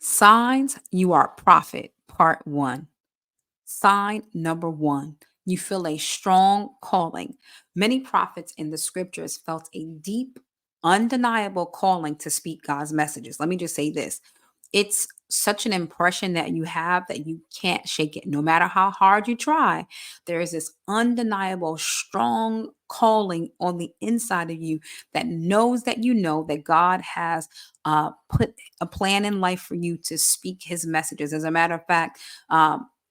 Signs you are a prophet, part one. Sign number one, you feel a strong calling. Many prophets in the scriptures felt a deep, undeniable calling to speak God's messages. Let me just say this, it's such an impression that you have that you can't shake it. No matter how hard you try, there is this undeniable, strong calling on the inside of you that knows that you know that God has put a plan in life for you to speak his messages. As a matter of fact,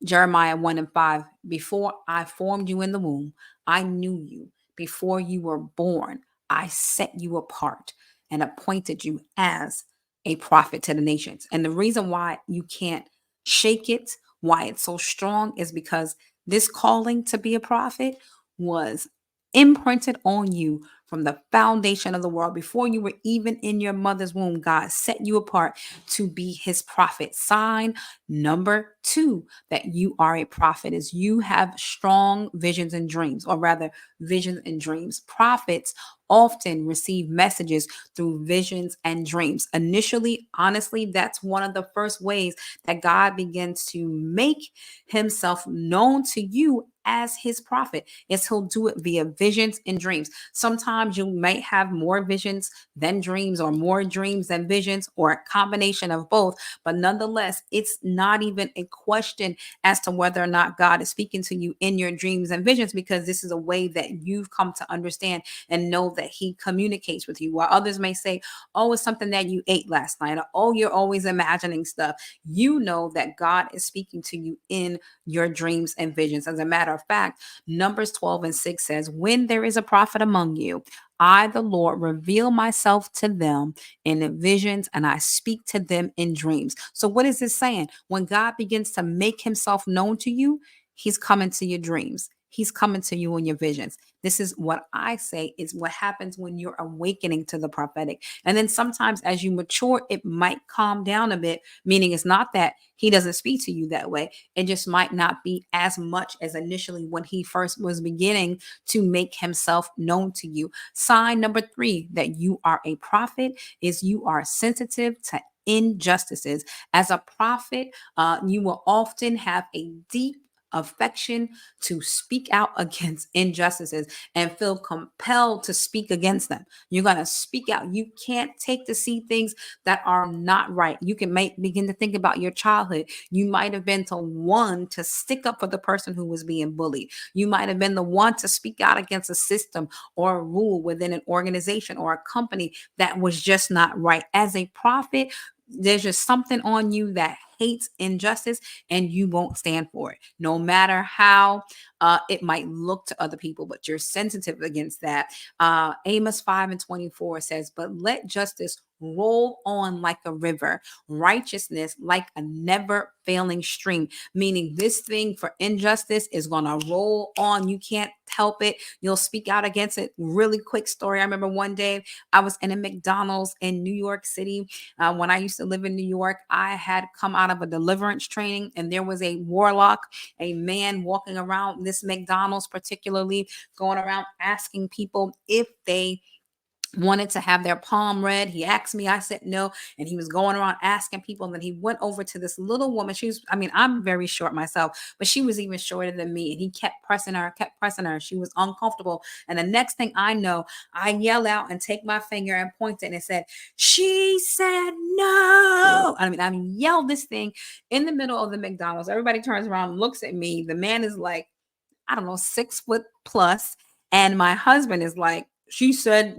Jeremiah 1 and 5, before I formed you in the womb, I knew you. Before you were born, I set you apart and appointed you as a prophet to the nations. And the reason why you can't shake it, why it's so strong, is because this calling to be a prophet was imprinted on you from the foundation of the world. Before you were even in your mother's womb, God set you apart to be his prophet. Sign number two that you are a prophet is you have strong visions and dreams, or rather, visions and dreams. Prophets often receive messages through visions and dreams. Initially, honestly, that's one of the first ways that God begins to make himself known to you as his prophet, is he'll do it via visions and dreams. Sometimes you might have more visions than dreams, or more dreams than visions, or a combination of both, but nonetheless, it's not even a question as to whether or not God is speaking to you in your dreams and visions, because this is a way that you've come to understand and know that he communicates with you. While others may say, oh, it's something that you ate last night, or oh, you're always imagining stuff, you know that God is speaking to you in your dreams and visions. As a matter of fact, Numbers 12 and 6 says, when there is a prophet among you, I, the Lord, reveal myself to them in visions, and I speak to them in dreams. So, what is this saying? When God begins to make himself known to you, he's coming to your dreams. He's coming to you in your visions. This is what I say is what happens when you're awakening to the prophetic. And then sometimes as you mature, it might calm down a bit, meaning it's not that he doesn't speak to you that way. It just might not be as much as initially when he first was beginning to make himself known to you. Sign number three that you are a prophet is you are sensitive to injustices. As a prophet, you will often have a deep affection to speak out against injustices and feel compelled to speak against them. You're going to speak out. You can't take to see things that are not right. You can begin to think about your childhood. You might have been the one to stick up for the person who was being bullied. You might have been the one to speak out against a system or a rule within an organization or a company that was just not right. As a prophet, there's just something on you that hates injustice, and you won't stand for it, no matter how it might look to other people, but you're sensitive against that. Amos 5 and 24 says, but let justice roll on like a river, righteousness like a never failing stream, meaning this thing for injustice is going to roll on. You can't help it. You'll speak out against it. Really quick story. I remember one day I was in a McDonald's in New York City. When I used to live in New York, I had come out of a deliverance training, and there was a warlock, a man walking around this McDonald's, particularly going around asking people if they wanted to have their palm read. He asked me, I said no. And he was going around asking people. And then he went over to this little woman. I mean, I'm very short myself, but she was even shorter than me. And he kept pressing her, kept pressing her. She was uncomfortable. And the next thing I know, I yell out and take my finger and point it, and it said, she said no. I mean, I yelled this thing in the middle of the McDonald's. Everybody turns around and looks at me. The man is like, I don't know, 6 foot plus. And my husband is like, she said,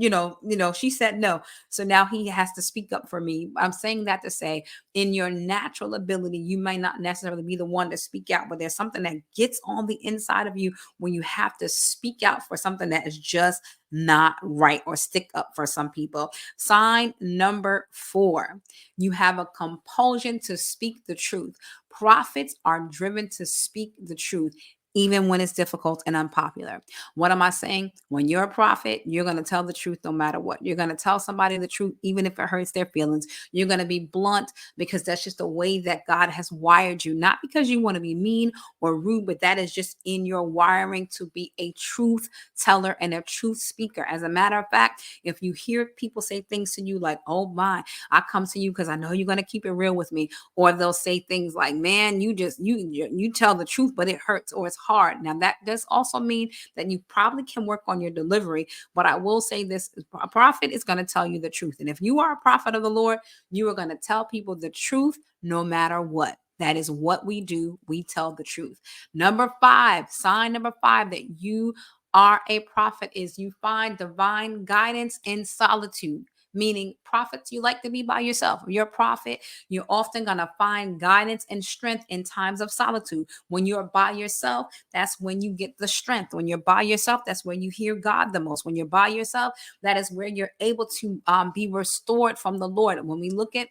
she said no. So now he has to speak up for me. I'm saying that to say, in your natural ability, you might not necessarily be the one to speak out, but there's something that gets on the inside of you when you have to speak out for something that is just not right, or stick up for some people. Sign number 4, you have a compulsion to speak the truth. Prophets are driven to speak the truth even when it's difficult and unpopular. What am I saying? When you're a prophet, you're going to tell the truth no matter what. You're going to tell somebody the truth, even if it hurts their feelings. You're going to be blunt because that's just the way that God has wired you, not because you want to be mean or rude, but that is just in your wiring to be a truth teller and a truth speaker. As a matter of fact, if you hear people say things to you like, oh my, I come to you because I know you're going to keep it real with me, or they'll say things like, man, you tell the truth but it hurts or it's hard. Now that does also mean that you probably can work on your delivery, but I will say this: a prophet is going to tell you the truth, and if you are a prophet of the Lord, you are going to tell people the truth no matter what. That is what we do. We tell the truth. Number five, sign number five that you are a prophet is you find divine guidance in solitude. Meaning, prophets, you like to be by yourself. If you're a prophet, you're often going to find guidance and strength in times of solitude. When you're by yourself, that's when you get the strength. When you're by yourself, that's when you hear God the most. When you're by yourself, that is where you're able to be restored from the Lord. When we look at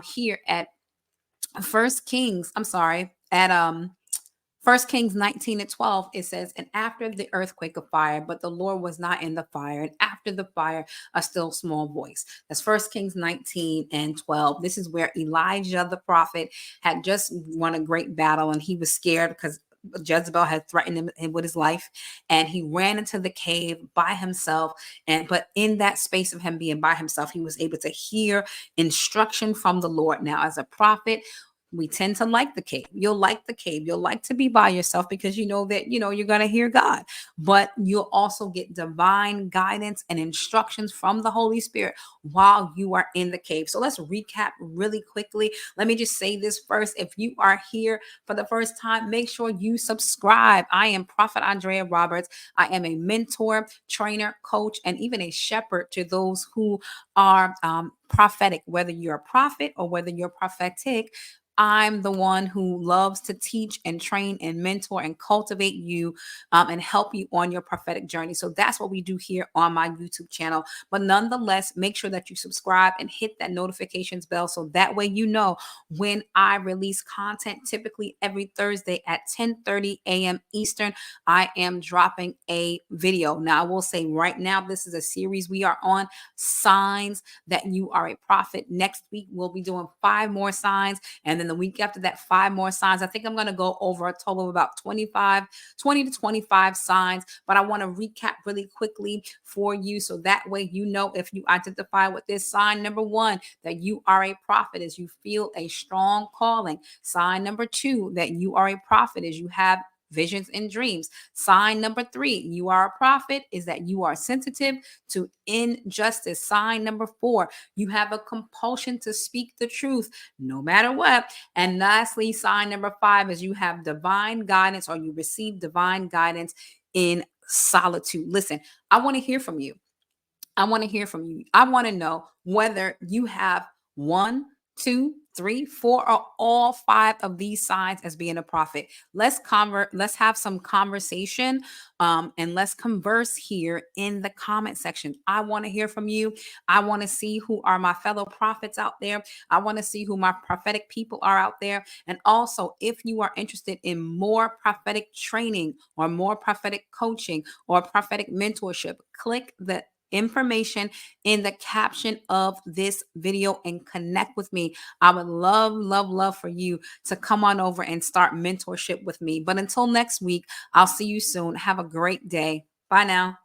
here at First Kings, I'm sorry, at 1 Kings 19 and 12, it says, and after the earthquake of fire, but the Lord was not in the fire, and after the fire, a still small voice. That's 1 Kings 19 and 12. This is where Elijah the prophet had just won a great battle, and he was scared because Jezebel had threatened him with his life, and he ran into the cave by himself. And but in that space of him being by himself, he was able to hear instruction from the Lord. Now, as a prophet, we tend to like the cave. You'll like the cave. You'll like to be by yourself because you know that you're going to hear God. But you'll also get divine guidance and instructions from the Holy Spirit while you are in the cave. So let's recap really quickly. Let me just say this first. If you are here for the first time, make sure you subscribe. I am Prophet Andrea Roberts. I am a mentor, trainer, coach, and even a shepherd to those who are prophetic, whether you're a prophet or whether you're prophetic. I'm the one who loves to teach and train and mentor and cultivate you and help you on your prophetic journey. So that's what we do here on my YouTube channel. But nonetheless, make sure that you subscribe and hit that notifications bell so that way you know when I release content, typically every Thursday at 10:30 a.m. Eastern. I am dropping a video. Now, I will say right now, this is a series we are on, signs that you are a prophet. Next week, we'll be doing 5 more signs. And then the week after that, 5 more signs. I think I'm going to go over a total of about 20 to 25 signs. But I want to recap really quickly for you so that way you know if you identify with this sign. Number 1, that you are a prophet is you feel a strong calling. Sign number 2, that you are a prophet is you have visions and dreams. Sign number 3, you are a prophet, is that you are sensitive to injustice. Sign number 4, you have a compulsion to speak the truth no matter what. And lastly, sign number 5 is you have divine guidance or you receive divine guidance in solitude. Listen, I want to hear from you. I want to hear from you. I want to know whether you have 1, 2, 3, 4, or all 5 of these signs as being a prophet. Let's have some conversation, and let's converse here in the comment section. I want to hear from you. I want to see who are my fellow prophets out there. I want to see who my prophetic people are out there. And also, if you are interested in more prophetic training or more prophetic coaching or prophetic mentorship, click the information in the caption of this video and connect with me. I would love, love, love for you to come on over and start mentorship with me. But until next week, I'll see you soon. Have a great day. Bye now.